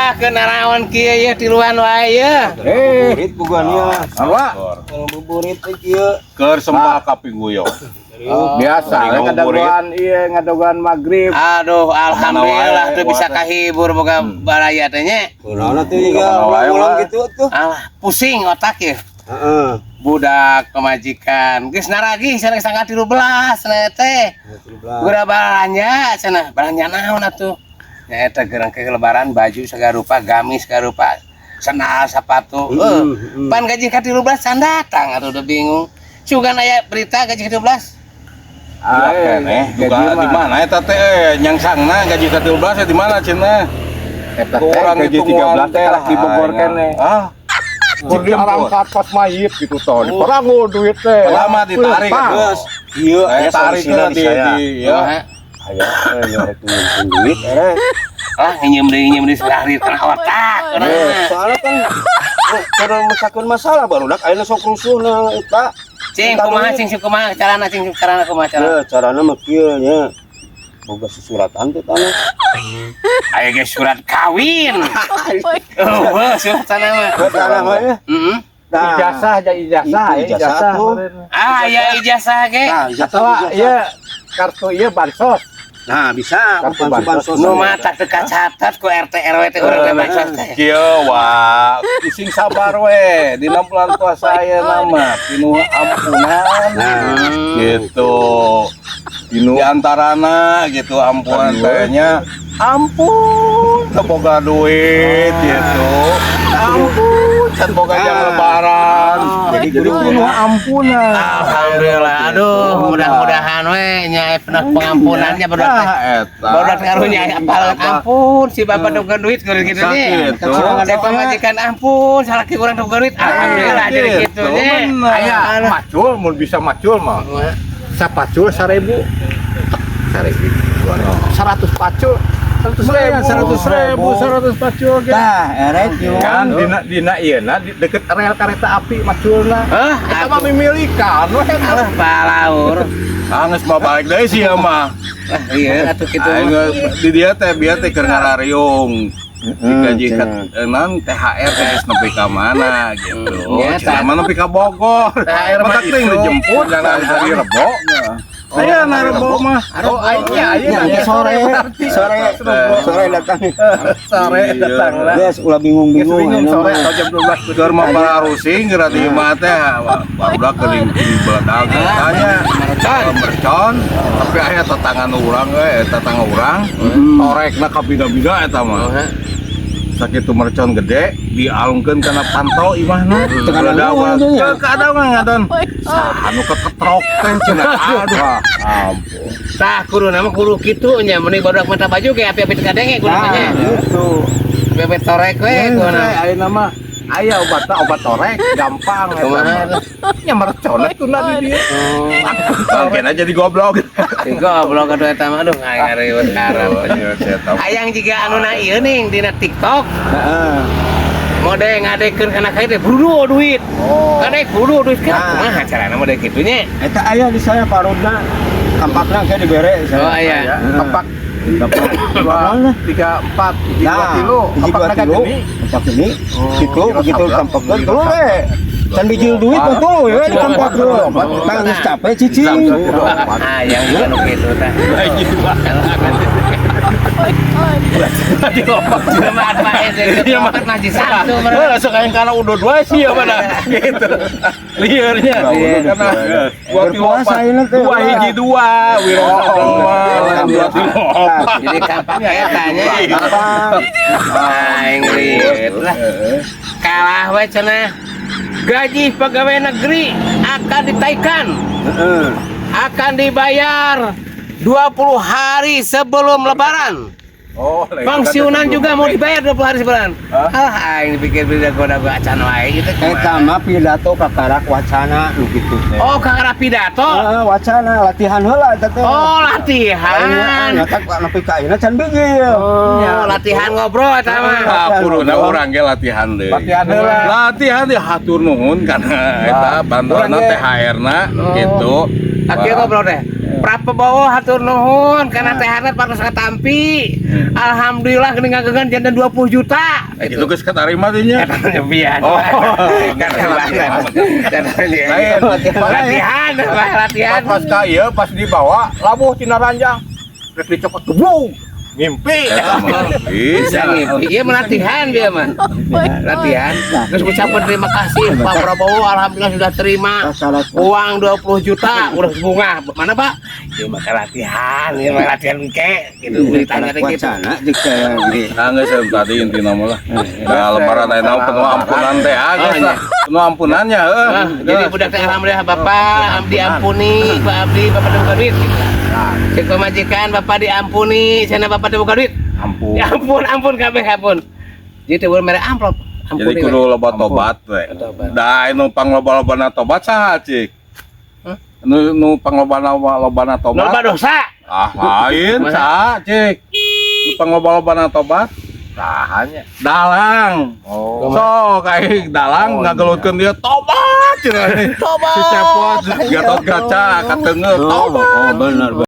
Wah, kenarawan kieu ye tiluan wae ye. Buburit bugannya. Apa? Kalau buburit teh kieu. Keur sembah ka pingguyong. Biasa ngadogan ieu ngadogan magrib. Aduh, alhamdulillah teu bisa kahibur boga baraya teh nya. Kunaon teh juga ulang gitu tuh. Alah, pusing otak ye. Heeh. Budak pemajikan geus naragi cenah sangat 13 cenah teh. Gura balanja cenah, balanja naon atuh? Nya eta geurang ke lebaran baju sagarupa, gamis sagarupa, sandal sepatu. Pan gaji ka 13 can datang atuh udah bingung. Sugan aya berita gaji ka 13. Juga di mana eta teh nyangsangna gaji ka 13 di mana cenah? Eta gaji 13 teh di Bogor keneh. Jadi angkat pas mayit gitu toh, diperangu duit teh. Lama ditarik terus. Iya, tarik di ya. Aya nyorek duit. Nyeum deui sekali tengah otak. Soalnya kan kada mesakeun masalah barudak ayeuna sok rusuhna eta. Cing kumaha carana kumaha carana. Carana mah kieu nya. Boga susuratan teh tanah. Aya ge surat kawin. Oh, surat tanah mah. Tanah mah ya. Heeh. Ijazah aja ijazah. Ya ijazah ge. Atawa ieu kartu ieu bansos. Nah, bisa Kartu bansos. Nu mah tak teu kacatat ku RT RW teh urang teh bansos teh. Kieu wah, pusing sabar we. Dina bulan puasa ayeuna mah pinuh ampunan. Gitu. Di antarana gitu ampunan kayaknya ampun boga duit gitu. Ampun can boga jam lebaran. Jadi kudu ampunan. Alhamdulillah. Aduh, mudah-mudahan we nya pengampunannya barudak karunya apal ampun si bapak dogan duit kudu kitu nya. Ada pamajikan ampun salaki urang dogan duit. Alhamdulillah jadi kitu nya. Aya macul mun bisa macul mah. Sapacul 1000. 100 pacul 100.000 pacul ge. Tah, erek Kan dina ieuna deket rel kereta api maculna. Eta mah mimilikan we. Alah balaur. Geus balik deui sia mah. Iya atuh kitu. Di dia teh bieu teh keur ngarariung. Digaji nan THR teh geus nepi ka mana gitu. Cenah nepi ka Bogor. THR mah teh dijemput dan hari Rebo. Aya na Rebo mah. Oh aya sore datang. Sore datang lah. Geus ulah bingung-bingung sore jam 12 keur mah pararusing geura di imah teh barudak geuning badag tanya mercon tapi aya tetangga urang we tetangga urang torekna ka bida-bida eta mah. Sakitu mercon gede dialungkeun kana pantau imahna teu dawa kadawa ngadon anu keketrok teh cenah aduh ampun Tah kuduna mah kudu kitu nya mending barudak mata baju ge api-api teu kadenge kuduna nya. Gitu. Api-api torek we kuduna. Ayeuna mah aya obat torek gampang eta. Nya mercon tuna di dieu. Mungkin aja di goblok. Goblok atuh eta mah aduh ngariwet karep. Hayang jiga anuna ieu ning dina TikTok. Heeh. Mode ngadekeun kana kae teh buru duit. Kadek buru duit kan kumaha carana mode kitu nya. Eta aya di saya parudna. Kampakna ge dibere saya. Oh aya. Kapak 2, 3, 4, 3 kilo. Kapakna gini. Kampak ini. Kitu begitu kampakkeun tuh we. Can bijil duit tuh we di kampak tuh. Tang geus capek cicing. Hayang juga nu kitu teh. Gitu Tadi opak jelema mah eze opak najis satu mereka. Sok yang kana udud wae sih ya mana gitu. Liarnya karena berpuasa ini teh 2 hiji 2 Jadi kampanye eta nya. Aing lihat lah. Kalah we cenah. Gaji pegawai negeri akan ditaikan. Akan dibayar 20 hari sebelum lebaran. Pensiunan juga mau dibayar 20 hari sebelum. Aing dipikir-pikir goda gua acan wae gitu. Eta mah pidato kakarak wacana nu kitu teh. Oh, kakara pidato. Wacana latihan heula eta teh. Oh, latihan. Nya tak nepi ka ayeuna can bijil. Oh, latihan ngobrol eta mah. Puruna urang ge latihan deui. Latihan di hatur nuhun kana eta bantuanna THR-na gitu. Akhir ngobrol teh. Prapa bawa hatur nuhun karena teh hangat patos katampi. Alhamdulillah geuning ngageungan janda 20 juta. Itu geus katarima teh nya. Eta nyebian. Oh. Latihan. Pas ka ieu pas dibawa labuh tina ranjang. Rek dicopot gebung. Ngimpi. Bisa ngimpi. Iya melatihan dia mah. Latihan. Terus ucapan terima kasih Pak Prabowo, alhamdulillah sudah terima uang 20 juta udah bunga. Mana Pak? Ya mah latihan, ya mah latihan ke gitu ditanya teh gitu. Wacana jeung saya ge. Geus tadi intina mah lah. Da lebaran aya naon penuh ampunan teh geus lah. Penuh ampunannya Jadi budak teh alhamdulillah Bapak diampuni, Pak Abdi Bapak teu duit. Cek pemajikan Bapak diampuni, sana Bapak teu buka duit. Ampun. Ya ampun kabeh ampun. Jadi teu mere amplop. Jadi kudu loba tobat we. Da anu pangloba-lobana tobat saha cik? Nu panglobana tobat. Loba dosa. Lain saha cik? Nu pangloba-lobana tobat. Sahanya. Dalang. So kayak dalang ngagelutkeun dia tobat cenah. Tobat. Si cepot Gatot Kaca kateungeuh tobat. Oh bener.